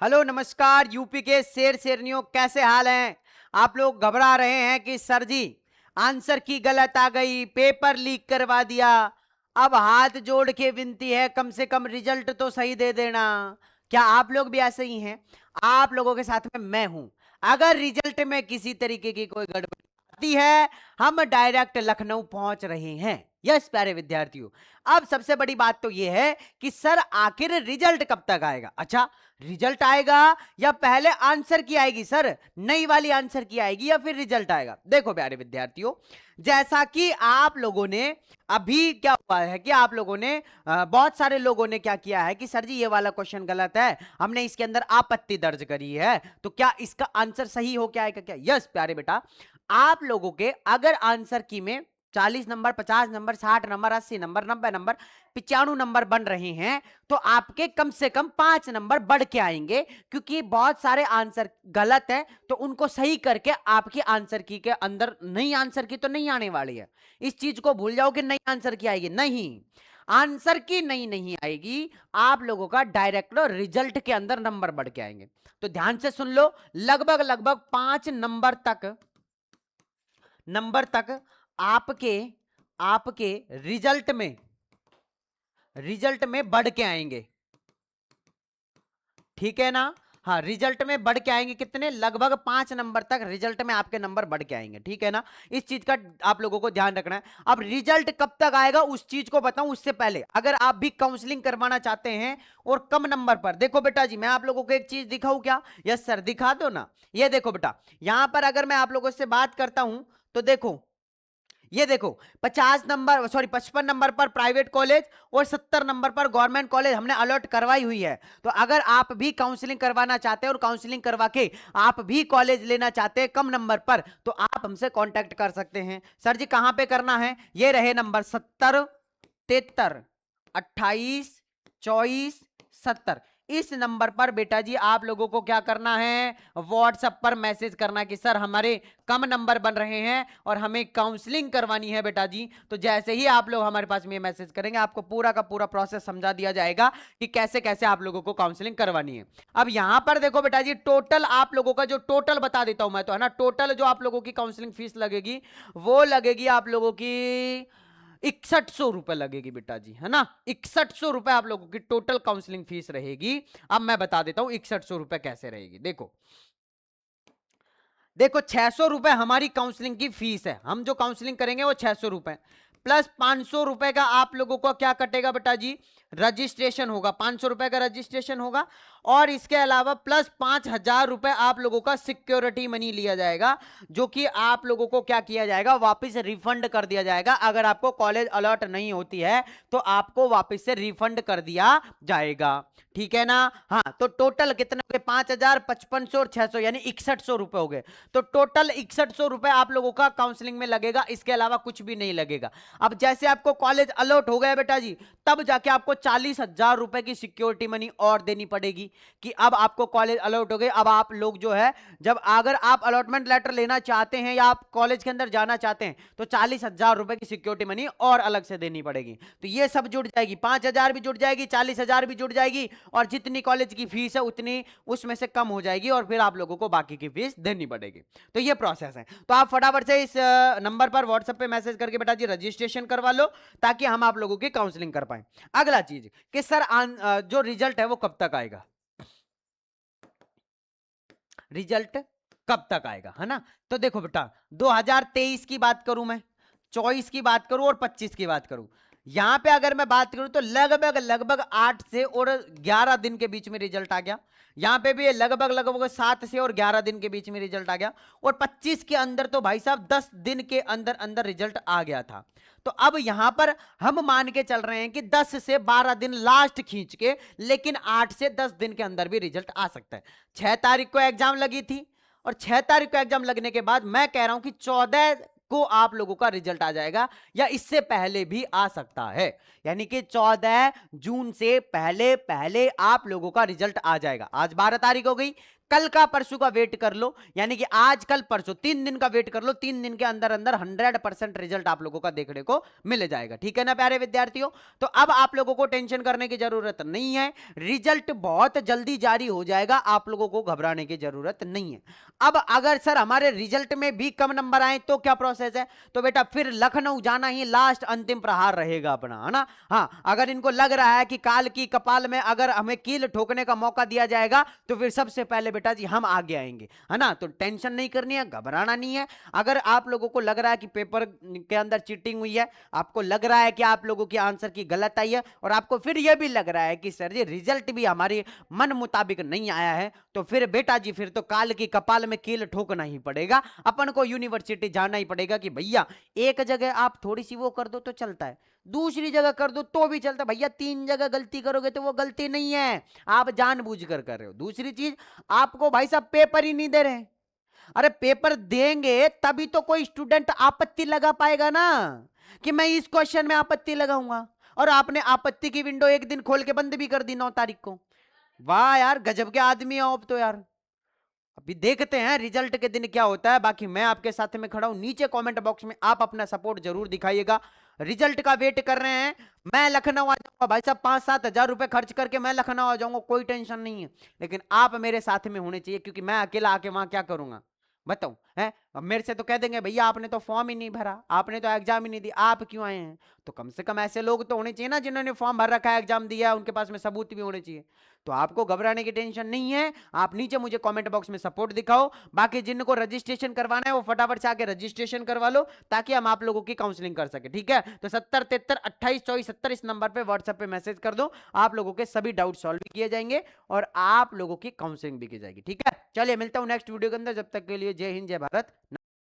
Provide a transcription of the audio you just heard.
Hello नमस्कार UP के शेर शेरनियों, कैसे हाल हैं? आप लोग घबरा रहे हैं कि सर जी आंसर की गलत आ गई, पेपर लीक करवा दिया। अब हाथ जोड़ के विनती है, कम से कम रिजल्ट तो सही दे देना। क्या आप लोग भी ऐसे ही हैं? आप लोगों के साथ में मैं हूं। अगर रिजल्ट में किसी तरीके की कोई गड़बड़ी आती है, हम डायरेक्ट लखनऊ पहुंच रहे हैं। यस प्यारे विद्यार्थियों, अब सबसे बड़ी बात तो यह है कि सर आखिर रिजल्ट कब तक आएगा? अच्छा, रिजल्ट आएगा या पहले आंसर की आएगी सर? नई वाली आंसर की आएगी या फिर रिजल्ट आएगा? देखो प्यारे विद्यार्थियों, जैसा कि आप लोगों ने अभी क्या हुआ है कि आप लोगों ने बहुत सारे लोगों ने क्या किया है कि सर जी ये वाला क्वेश्चन गलत है, हमने इसके अंदर आपत्ति दर्ज करी है, तो क्या इसका आंसर सही हो क्या आएगा? क्या यस प्यारे बेटा, आप लोगों के अगर आंसर की में 40 number, 50 number, 60 number, 80 number, 90 number, 95 number बन रहे हैं, तो आपके कम से कम 5 नंबर बढ़ के आएंगे, क्योंकि बहुत सारे आंसर गलत हैं, तो उनको सही करके आपकी आंसर की के अंदर नई आंसर की तो नहीं आने वाली है। इस चीज को भूल जाओ कि नई आंसर की आएगी, नहीं, आंसर की नई नहीं आएगी, आप लोगों का डायरेक्ट रिजल्ट के अंदर नंबर बढ़ के आएंगे। तो ध्यान से सुन लो, लगभग लगभग 5 नंबर तक आपके आपके रिजल्ट में बढ़ के आएंगे, ठीक है ना? हाँ, रिजल्ट में बढ़ के आएंगे कितने? लगभग 5 नंबर तक रिजल्ट में आपके नंबर बढ़ के आएंगे, ठीक है ना? इस चीज का आप लोगों को ध्यान रखना है। अब रिजल्ट कब तक आएगा उस चीज को बताऊं उससे पहले, अगर आप भी काउंसलिंग करवाना चाहते हैं और कम नंबर पर, देखो बेटा जी मैं आप लोगों को एक चीज दिखाऊं क्या? यस सर दिखा दो ना। ये देखो बेटा, यहां पर अगर मैं आप लोगों से बात करता हूं तो देखो, ये देखो 50 नंबर, सॉरी 55 नंबर पर प्राइवेट कॉलेज और 70 नंबर पर गवर्नमेंट कॉलेज हमने अलॉट करवाई हुई है। तो अगर आप भी काउंसलिंग करवाना चाहते हैं और काउंसलिंग करवा के आप भी कॉलेज लेना चाहते हैं कम नंबर पर, तो आप हमसे कांटेक्ट कर सकते हैं। सर जी कहां पे करना है? ये रहे नंबर 70 73 28 24 70, इस नंबर पर बेटा जी आप लोगों को क्या करना है? व्हाट्सएप पर मैसेज करना है कि सर हमारे कम नंबर बन रहे हैं और हमें काउंसलिंग करवानी है बेटा जी। तो जैसे ही आप लोग हमारे पास में मैसेज करेंगे, आपको पूरा का पूरा प्रोसेस समझा दिया जाएगा कि कैसे कैसे आप लोगों को काउंसलिंग करवानी है। अब यहां पर देखो बेटा जी, टोटल आप लोगों का जो टोटल बता देता हूं मैं तो, है ना, टोटल जो आप लोगों की काउंसलिंग फीस लगेगी वो लगेगी आप लोगों की 6100 रुपए लगेगी बेटा जी, है ना? 6100 रुपए आप लोगों की टोटल काउंसलिंग फीस रहेगी। अब मैं बता देता हूं 6100 रुपए कैसे रहेगी। देखो देखो 600 रुपए हमारी काउंसलिंग की फीस है, हम जो काउंसलिंग करेंगे वो 600 रुपए प्लस 500 रुपए का आप लोगों को क्या कटेगा बेटा जी? रजिस्ट्रेशन होगा, 500 रुपए का रजिस्ट्रेशन होगा, और इसके अलावा प्लस 5000 रुपए आप लोगों का सिक्योरिटी मनी लिया जाएगा, जो कि आप लोगों को क्या किया जाएगा? वापस रिफंड कर दिया जाएगा। अगर आपको कॉलेज अलॉट नहीं होती है तो आपको वापस से रिफंड कर दिया जाएगा, ठीक है ना? हाँ, तो टोटल कितने हो गए? 5000, 5500 और 600, यानी 6100 रुपए हो गए। तो टोटल 6100 रुपए आप लोगों का काउंसलिंग में लगेगा, इसके अलावा कुछ भी नहीं लगेगा। अब जैसे आपको कॉलेज अलॉट हो गया बेटा जी, तब जाके आपको 40,000 रुपए की सिक्योरिटी मनी और देनी पड़ेगी कि अब आपको कॉलेज अलॉट हो गए। अब आप लोग जो है, जब अगर आप अलॉटमेंट लेटर लेना चाहते हैं या आप कॉलेज के अंदर जाना चाहते हैं तो 40,000 रुपए की सिक्योरिटी मनी और अलग से देनी पड़ेगी। तो ये सब जुड़ जाएगी, 5,000 भी जुड़ जाएगी, 40,000 भी जुड़ जाएगी, और जितनी कॉलेज की फीस है उतनी उसमें से कम हो जाएगी, और फिर आप लोगों को बाकी की फीस देनी पड़ेगी। तो ये प्रोसेस है। तो आप फटाफट से इस नंबर पर व्हाट्सएप पे मैसेज करके बेटा जी रजिस्ट्रेशन करवा लो, ताकि हम आप लोगों की काउंसलिंग कर पाए। अगला चीज कि सर जो रिजल्ट है वो कब तक आएगा? रिजल्ट कब तक आएगा, है ना? तो देखो बेटा, 2023 की बात करूं मैं, 24 की बात करूं और 25 की बात करूं, यहां पे अगर मैं बात करूं तो लगभग लगभग 8 से और 11 दिन के बीच में रिजल्ट आ गया। यहां पे भी लगभग लगभग 7 से और 11 दिन के बीच में रिजल्ट आ गया, और 25 के अंदर तो भाई साहब 10 दिन के अंदर अंदर रिजल्ट आ गया था। तो अब यहां पर हम मान के चल रहे हैं कि 10 से 12 दिन लास्ट खींच के, लेकिन 8 से 10 दिन के अंदर भी रिजल्ट आ सकता है। 6 तारीख को एग्जाम लगी थी, और 6 तारीख को एग्जाम लगने के बाद मैं कह रहा हूं कि 14 को आप लोगों का रिजल्ट आ जाएगा, या इससे पहले भी आ सकता है, यानी कि 14 जून से पहले पहले आप लोगों का रिजल्ट आ जाएगा। आज 12 तारीख हो गई, कल का परसों का वेट कर लो, यानी कि आज कल परसों 3 दिन का वेट कर लो, 3 दिन के अंदर अंदर 100% रिजल्ट आप लोगों का देखने को मिल जाएगा। ठीक है ना प्यारे विद्यार्थियों, तो अब आप लोगों को टेंशन करने की जरूरत नहीं है, रिजल्ट बहुत जल्दी जारी हो जाएगा, आप लोगों को घबराने की जरूरत नहीं है। अब अगर सर हमारे रिजल्ट में भी कम नंबर आए तो क्या प्रोसेस है, तो बेटा फिर लखनऊ जाना ही लास्ट अंतिम प्रहार रहेगा अपना, है ना। हाँ, अगर इनको लग रहा है कि काल की कपाल में अगर हमें कील ठोकने का मौका दिया जाएगा तो फिर सबसे पहले बेटा जी हम आगे आएंगे, है ना। तो टेंशन नहीं करनी है, घबराना नहीं है। अगर आप लोगों को लग रहा है कि पेपर के अंदर चीटिंग हुई है, आपको लग रहा है कि आप लोगों की आंसर की गलत आई है, और आपको फिर यह भी लग रहा है कि सर जी रिजल्ट भी हमारे मन मुताबिक नहीं आया है, तो फिर बेटा जी फिर तो काल की कपाल में कील ठोकना ही पड़ेगा, अपन को यूनिवर्सिटी जाना ही पड़ेगा। कि भैया एक जगह आप थोड़ी सी वो कर दो तो चलता है, दूसरी जगह कर दो तो भी चलता है, भैया 3 जगह गलती करोगे तो वो गलती नहीं है, आप जानबूझकर कर रहे हो। दूसरी चीज, आपको भाई साहब पेपर ही नहीं दे रहे, अरे पेपर देंगे तभी तो कोई स्टूडेंट आपत्ति लगा पाएगा ना, कि मैं इस क्वेश्चन में आपत्ति लगाऊंगा, और आपने आपत्ति की विंडो एक दिन खोल के बंद भी कर दी 9 तारीख को। वाह यार, गजब के आदमी हो अब तो यार। अभी देखते हैं रिजल्ट के दिन क्या होता है, बाकी मैं आपके साथ में खड़ा हूं। नीचे कमेंट बॉक्स में आप अपना सपोर्ट जरूर दिखाइएगा। रिजल्ट का वेट कर रहे हैं, मैं लखनऊ आ जाऊंगा भाई साहब, 5-7 हजार रुपए खर्च करके मैं लखनऊ आ जाऊंगा, कोई टेंशन नहीं है, लेकिन आप मेरे साथ में होने चाहिए, क्योंकि मैं अकेला आके वहां क्या करूंगा बताऊं, है। अब मेरे से तो कह देंगे भैया आपने तो फॉर्म ही नहीं भरा, आपने तो एग्जाम ही नहीं दिया, आप क्यों आए हैं। तो कम से कम ऐसे लोग तो होने चाहिए ना जिन्होंने फॉर्म भर रखा है, एग्जाम दिया है, उनके पास में सबूत भी होने चाहिए। तो आपको घबराने की टेंशन नहीं है, आप नीचे मुझे कमेंट बॉक्स में सपोर्ट दिखाओ। बाकी जिनको रजिस्ट्रेशन करवाना है वो फटाफट से आके रजिस्ट्रेशन करवा लो, ताकि हम आप लोगों की काउंसलिंग कर सके। ठीक है, तो 70 73 28 24 70 इस नंबर पे व्हाट्सएप पे मैसेज कर दो, आप लोगों के सभी डाउट सॉल्व भी किए जाएंगे और आप लोगों की काउंसलिंग भी की जाएगी। ठीक है, चलिए मिलता हूं नेक्स्ट वीडियो के अंदर, जब तक के लिए जय हिंद जय भारत।